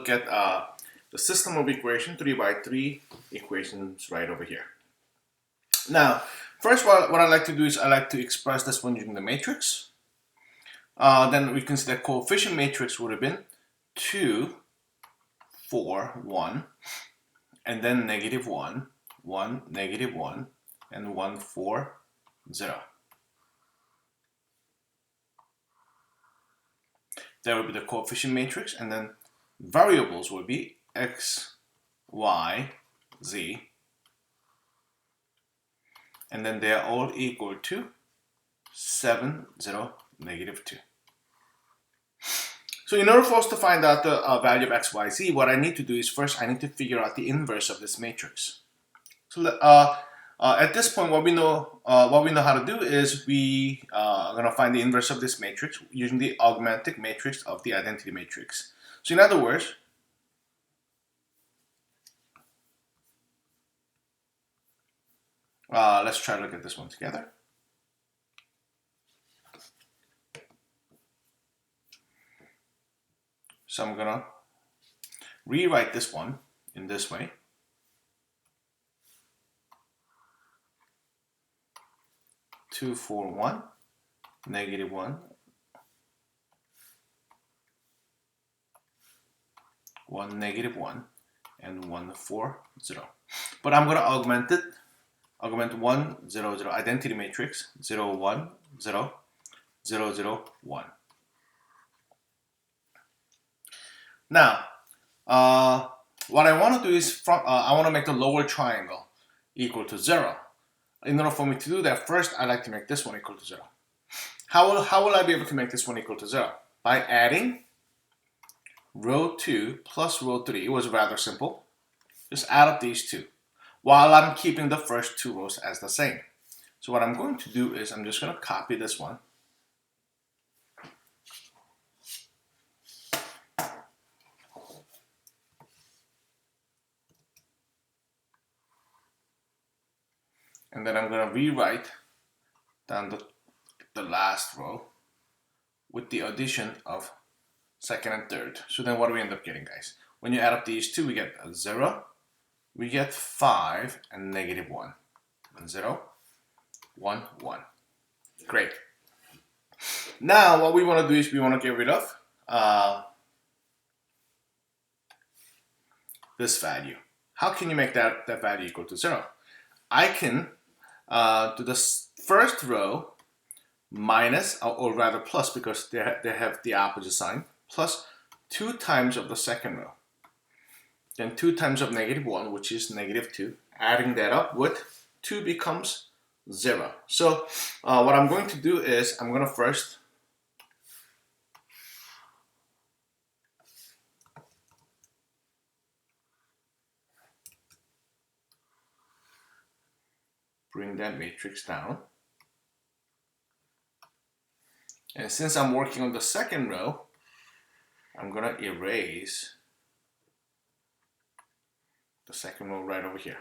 look at the system of equation 3 by 3 equations right over here. Now, first what I like to do is I like to express this one using the matrix. Then we can see that coefficient matrix would have been 2, 4, 1, and then negative 1, 1, negative 1, and 1, 4, 0. That would be the coefficient matrix, and then variables would be x, y, z, and then they are all equal to 7, 0, negative 2. So in order for us to find out the value of x, y, z, what I need to do is first I need to figure out the inverse of this matrix. So at this point, what we know how to do is we are going to find the inverse of this matrix using the augmented matrix of the identity matrix. So in other words, let's try to look at this one together. So I'm gonna rewrite this one in this way. Two, 4, 1, negative 1, 1, negative 1, and 1, 4, 0. But I'm gonna augment 1, 0, 0, identity matrix, 0, 1, 0, 0, 0, 1. Now, what I want to do is I want to make the lower triangle equal to 0. In order for me to do that, first I like to make this one equal to 0. How will I be able to make this one equal to 0? By adding row 2 plus row 3. It was rather simple. Just add up these two, while I'm keeping the first two rows as the same. So what I'm going to do is I'm just going to copy this one. And then I'm going to rewrite down the last row with the addition of second and third. So then what do we end up getting, guys? When you add up these two, we get a 0, we get 5, and negative 1. 0, 1, 1. Great. Now what we want to do is we want to get rid of this value. How can you make that value equal to 0? I can do the first row minus, or rather plus, because they have the opposite sign, plus 2 times of the second row. Then 2 times of negative 1, which is negative 2. Adding that up with 2 becomes 0. So what I'm going to do is I'm going to first bring that matrix down. And since I'm working on the second row, I'm going to erase the second row right over here.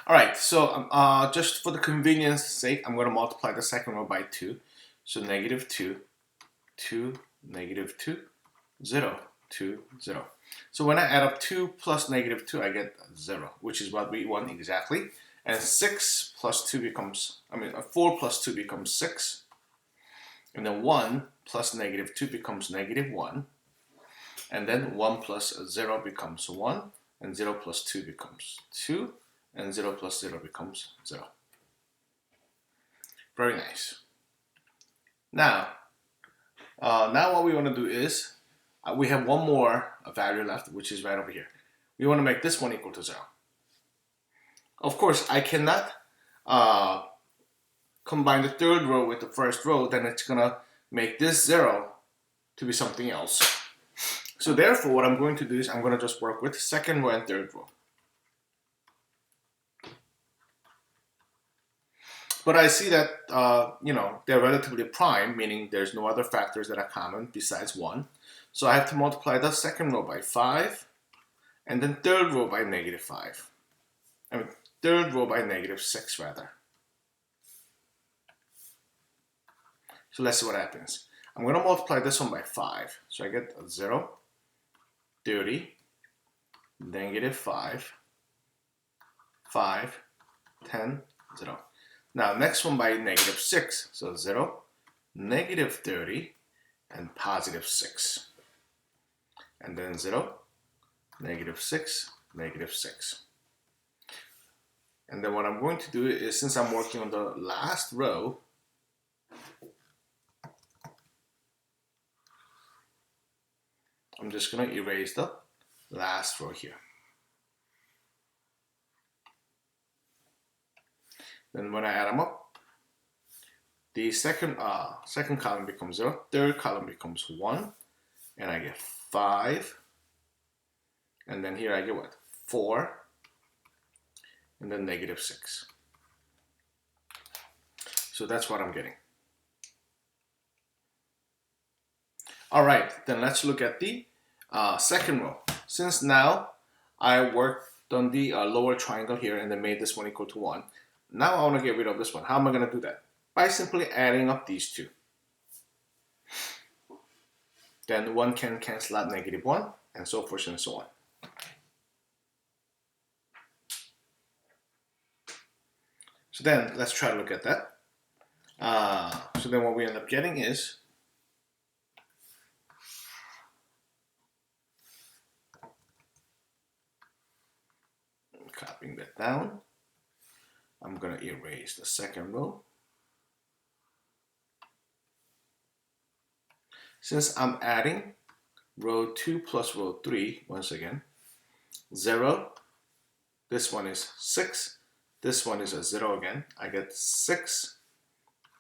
All right, so just for the convenience sake, I'm going to multiply the second row by 2. So negative 2, 2, negative 2, 0, 2, 0. So when I add up 2 plus negative 2, I get 0, which is what we want exactly. And 6 plus 2 becomes, 4 plus 2 becomes 6. And then 1 plus negative 2 becomes negative 1. And then 1 plus 0 becomes 1. And 0 plus 2 becomes 2. And 0 plus 0 becomes 0. Very nice. Now what we want to do is, we have one more value left, which is right over here. We want to make this one equal to 0. Of course, I cannot combine the third row with the first row, then it's going to make this 0 to be something else. So therefore, what I'm going to do is I'm going to just work with second row and third row. But I see that, they're relatively prime, meaning there's no other factors that are common besides 1. So I have to multiply the second row by 5, and then third row by negative 5. Third row by negative 6, rather. So let's see what happens. I'm going to multiply this one by 5. So I get 0, 30, negative 5, 5, 10, 0. Now next one by negative 6. So 0, negative 30, and positive 6. And then 0, negative 6, negative 6. And then what I'm going to do is, since I'm working on the last row, I'm just going to erase the last row here. Then when I add them up, the second column becomes 0, third column becomes 1, and I get 5. And then here I get what? 4, and then negative 6. So that's what I'm getting. All right, then let's look at the second row. Since now I worked on the lower triangle here and then made this one equal to 1, now I want to get rid of this one. How am I going to do that? By simply adding up these two. Then 1 can cancel out negative 1, and so forth and so on. So then let's try to look at that. So then what we end up getting is copying that down. I'm going to erase the second row. Since I'm adding row 2 plus row 3, once again, 0, this one is 6, this one is a 0 again. I get 6,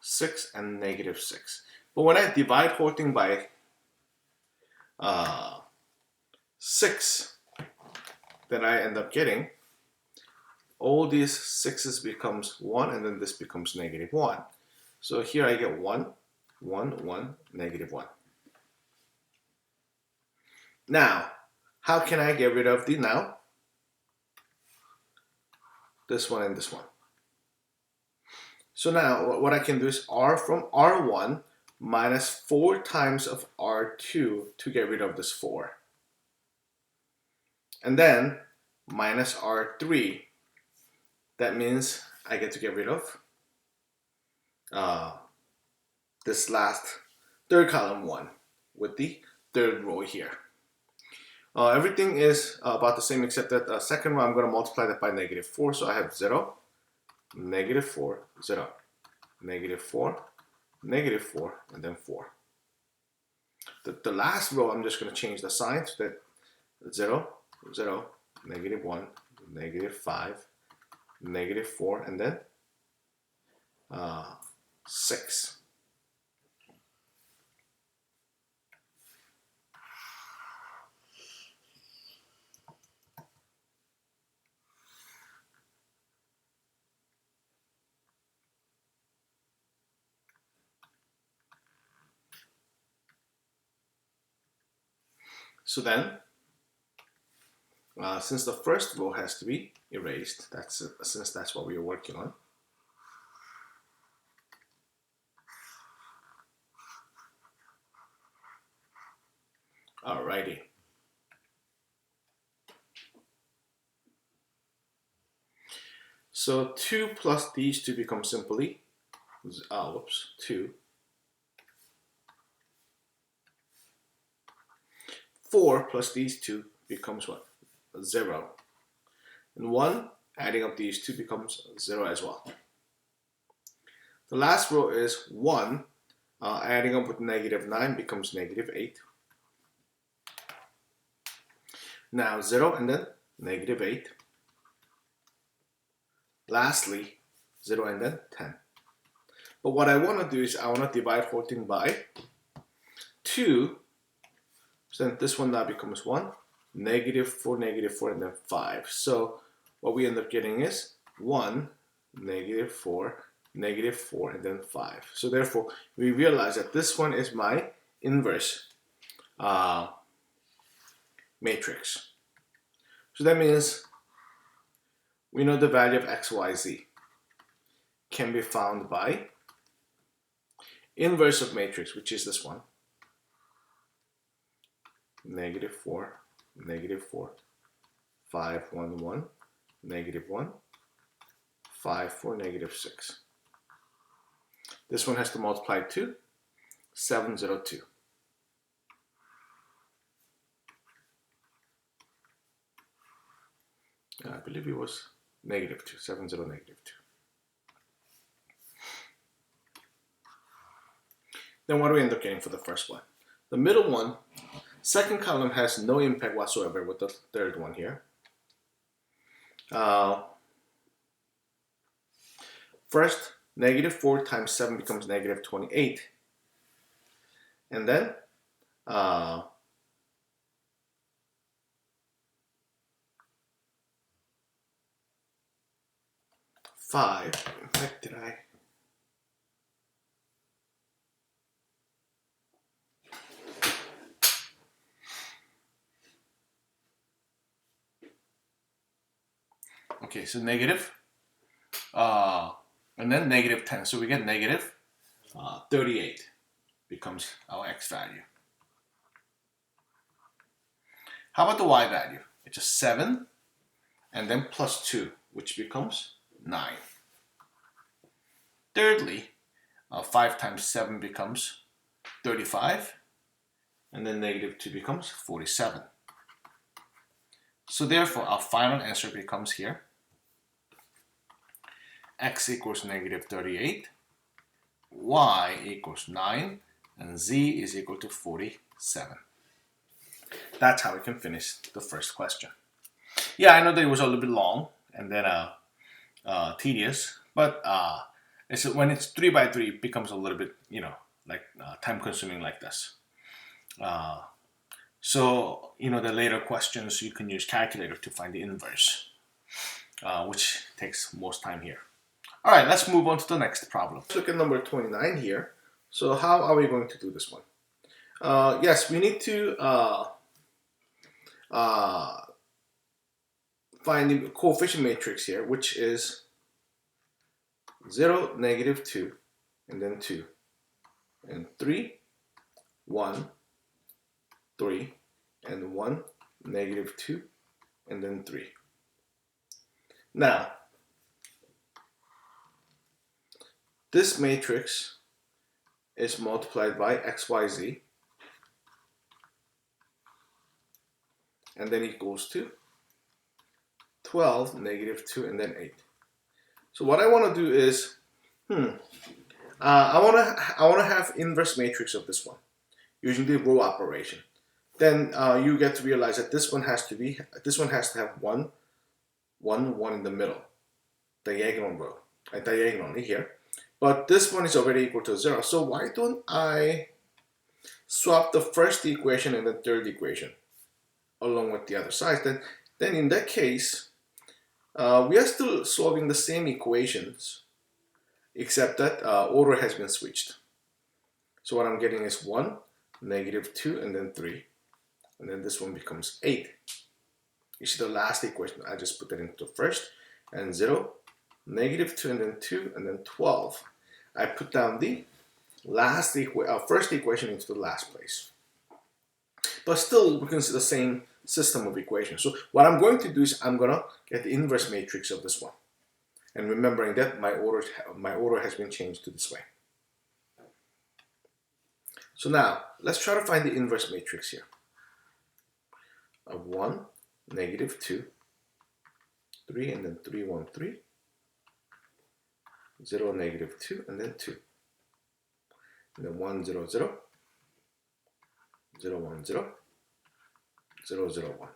6, and negative 6. But when I divide whole thing by 6, then I end up getting all these 6's becomes 1, and then this becomes negative 1. So here I get 1, 1, 1, negative 1. Now, how can I get rid of the now? This one and this one. So now what I can do is R from R1 minus 4 times of R2 to get rid of this 4. And then minus R3. That means I get to get rid of this last third column 1 with the third row here. Everything is about the same except that the second row I'm going to multiply that by negative 4. So I have 0, negative 4, 0, negative 4, negative 4, and then 4. The last row I'm just going to change the sign so that 0, 0, negative 1, negative 5, negative 4, and then 6. So then, since the first row has to be erased, since that's what we are working on. Alrighty. So 2 plus these two become simply, 2. 4 plus these two becomes what? 0. And 1, adding up these two becomes 0 as well. The last row is 1, adding up with negative 9 becomes negative 8. Now 0 and then negative 8. Lastly, 0 and then 10. But what I want to do is I want to divide whole thing by 2. So then this one now becomes 1, negative 4, and then 5. So what we end up getting is 1, negative 4, and then 5. So therefore, we realize that this one is my inverse matrix. So that means we know the value of x, y, z can be found by inverse of matrix, which is this one, negative 4, negative 4, 5, 1, 1, negative 1, 5, 4, negative 6. This one has to multiply 2, 7, 0, 2. I believe it was negative 2, 7, 0, negative 2. Then what do we end up getting for the first one? The middle one, second column has no impact whatsoever with the third one here. First, negative 4 times 7 becomes negative 28. And then, 5, in fact, did I? Okay, so negative, and then negative 10. So we get negative 38 becomes our x value. How about the y value? It's just 7 and then plus 2, which becomes 9. Thirdly, 5 times 7 becomes 35, and then negative 2 becomes 47. So therefore, our final answer becomes here, x equals negative 38, y equals 9, and z is equal to 47. That's how we can finish the first question. Yeah, I know that it was a little bit long and then tedious, but when it's 3 by 3, it becomes a little bit, like time consuming like this. So, the later questions, you can use calculator to find the inverse, which takes most time here. All right, let's move on to the next problem. Let's look at number 29 here. So how are we going to do this one? Yes, we need to find the coefficient matrix here, which is 0, negative 2, and then 2, and 3, 1, 3, and 1, negative 2, and then 3. Now, this matrix is multiplied by x, y, z, and then it goes to 12, negative 2, and then 8. So what I want to do is, I want to have inverse matrix of this one using the row operation. Then you get to realize that this one has to have 1, 1, 1 in the middle, diagonal row, diagonally here. But this one is already equal to 0. So why don't I swap the first equation and the third equation along with the other sides? Then in that case, we are still solving the same equations, except that order has been switched. So what I'm getting is 1, negative 2, and then 3. And then this one becomes 8. You see the last equation, I just put that into the first, and 0, negative 2, and then 2, and then 12. I put down the first equation into the last place. But still, we can see the same system of equations. So what I'm going to do is I'm going to get the inverse matrix of this one. And remembering that my order has been changed to this way. So now, let's try to find the inverse matrix here. Of 1, negative 2, 3, and then 3, 1, 3, 0, negative 2, and then 2. And then 1, 0, 0, 0, 1, 0, 0, 0, 1.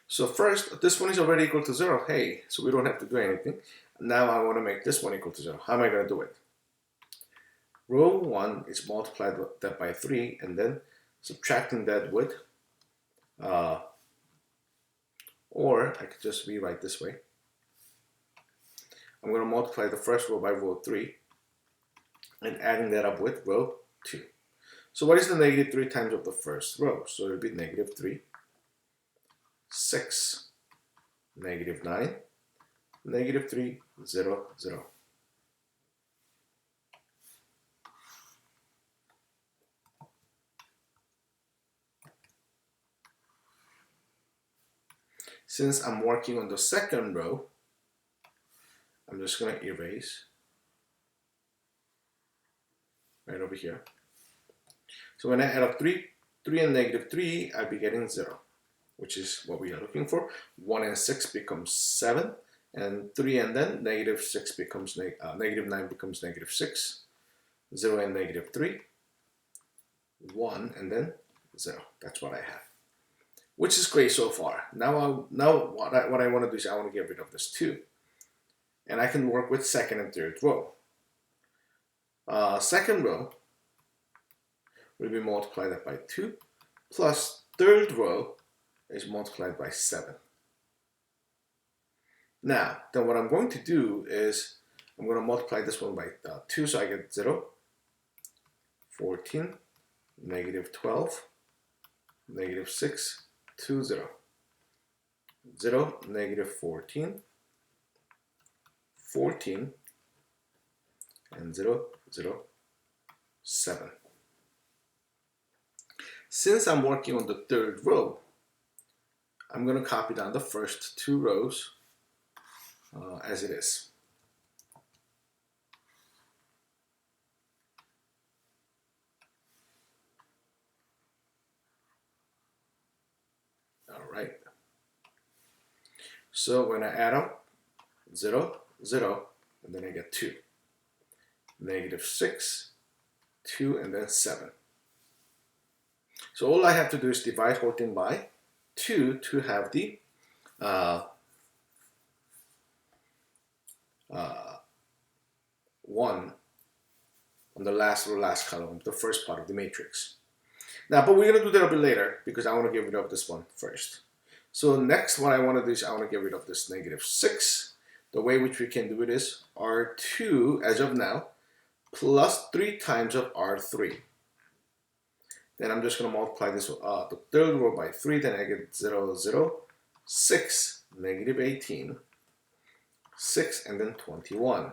So first, this one is already equal to 0. Hey, so we don't have to do anything. Now I want to make this one equal to 0. How am I going to do it? Row 1 is multiplied with that by 3, and then subtracting that with, or I could just rewrite this way. I'm going to multiply the first row by row 3, and adding that up with row 2. So what is the negative 3 times of the first row? So it would be negative 3, 6, negative 9, negative 3, 0, 0. Since I'm working on the second row, I'm just going to erase right over here. So when I add up 3 and negative 3, I'll be getting 0, which is what we are looking for. 1 and 6 becomes 7, and 3 and then negative 6 becomes negative 9 becomes negative 6. 0 and negative 3, 1 and then 0. That's what I have, which is great so far. Now what I want to do is I want to get rid of this 2, and I can work with second and third row. Second row will be multiplied by 2, plus third row is multiplied by 7. Now, then what I'm going to do is I'm going to multiply this one by 2, so I get 0, 14, negative 12, negative 6, 2, 0. 0, negative 14, 14, and 0, 0, 7. Since I'm working on the third row, I'm going to copy down the first 2 rows as it is. All right. So when I add up 0, 0, and then I get 2. Negative 6, 2, and then 7. So all I have to do is divide whole thing by 2 to have the 1 on the last column, the first part of the matrix. Now, but we're going to do that a bit later because I want to get rid of this one first. So next, what I want to do is I want to get rid of this negative 6. The way which we can do it is R2, as of now, plus 3 times of R3. Then I'm just going to multiply this the third row by 3, then I get 0, 0, 6, negative 18, 6, and then 21.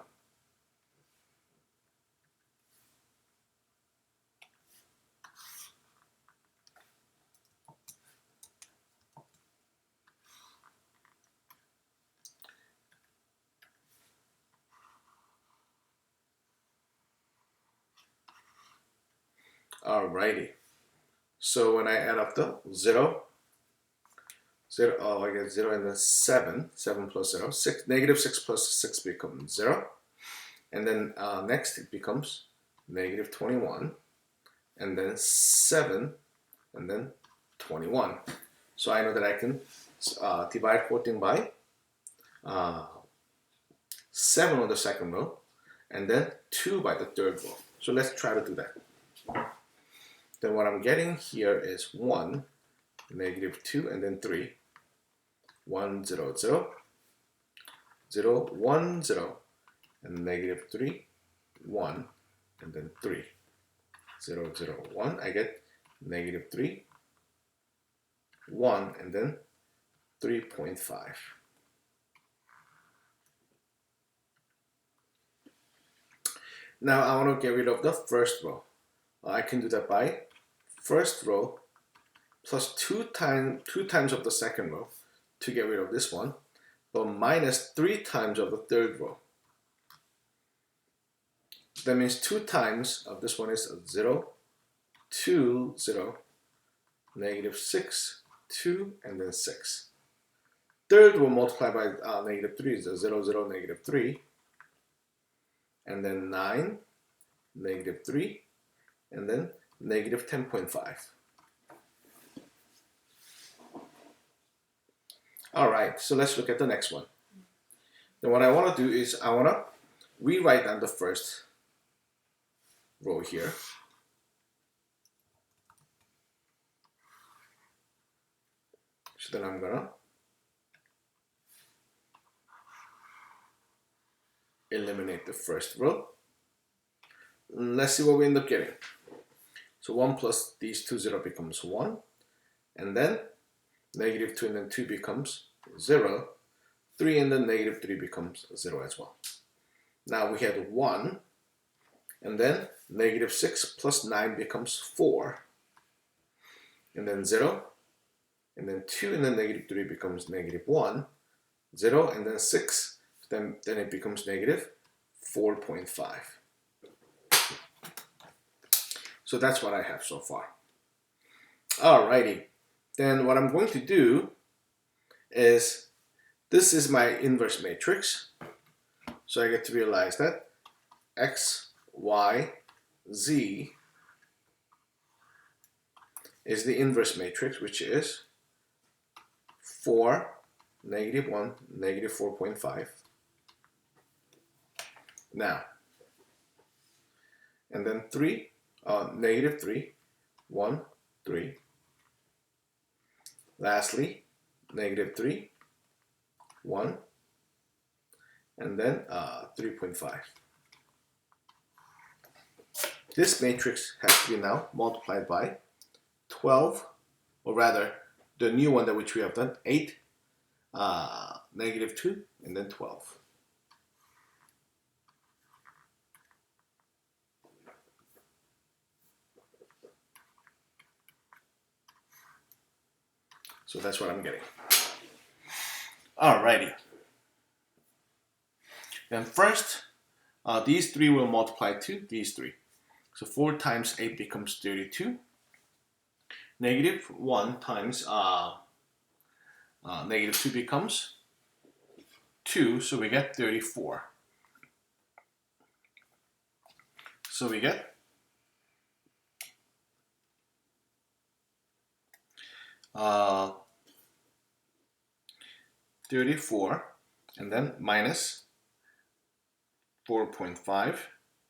Alrighty. So when I add up the 0, 0, I get 0 and then 7, 7 plus 0, 6, negative 6 plus 6 becomes 0. And then next it becomes negative 21, and then 7, and then 21. So I know that I can divide 14 by 7 on the second row, and then 2 by the third row. So let's try to do that. Then what I'm getting here is 1, negative 2, and then 3. 1, 0, 0, 0, 1, 0, and negative 3, 1, and then 3. 0, 0, 1. I get negative 3, 1, and then 3.5. Now I want to get rid of the first row. I can do that by first row plus 2 times of the second row to get rid of this one, but minus 3 times of the third row. That means 2 times of this one is 0, 2, 0, negative 6, 2, and then 6. Third row multiplied by negative 3 is 0, 0, negative 3, and then 9, negative 3, and then negative 10.5. All right, so let's look at the next one. Then what I want to do is I want to rewrite down the first row here. So then I'm going to eliminate the first row. Let's see what we end up getting. So 1 plus these 2, 0 becomes 1. And then negative 2 and then 2 becomes 0. 3 and then negative 3 becomes 0 as well. Now we had 1. And then negative 6 plus 9 becomes 4. And then 0. and then 2 and then negative 3 becomes negative 1, 0 and then 6, then it becomes negative 4.5. So that's what I have so far. Alrighty, then what I'm going to do is, this is my inverse matrix. So I get to realize that x, y, z is the inverse matrix, which is 4, negative 1, negative 4.5. Now, and then 3, negative 3, 1, 3. Lastly, negative 3, 1, and then 3.5. This matrix has to be now multiplied by 12, or rather, the new one that which we have done, 8, negative 2, and then 12. So that's what I'm getting. Alrighty. Then first, these 3 will multiply to these 3. So 4 times 8 becomes 32. Negative 1 times negative 2 becomes 2, so we get 34. So we get 34, and then minus 4.5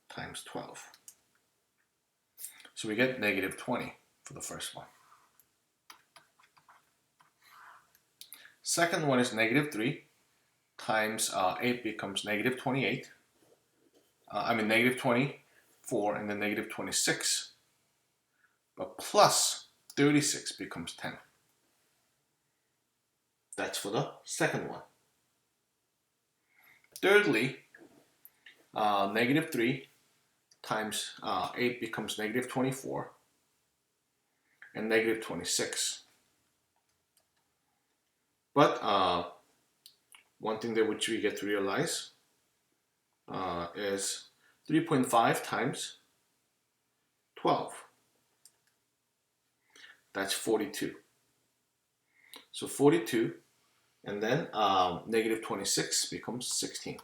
times 12. So we get negative 20 for the first one. Second one is negative 3 times 8 becomes negative 28. Negative 24 and then negative 26. But plus 36 becomes 10. That's for the second one. Thirdly, negative 3 times 8 becomes negative 24 and negative 26. But one thing that which we get to realize is 3.5 times 12. That's 42. So 42, and then negative 26 becomes 16.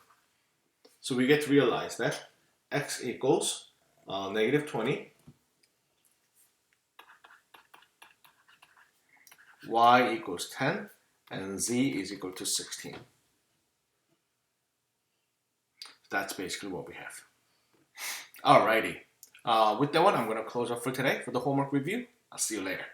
So we get to realize that x equals negative 20, y equals 10, and z is equal to 16. That's basically what we have. Alrighty. With that one, I'm going to close up for today for the homework review. I'll see you later.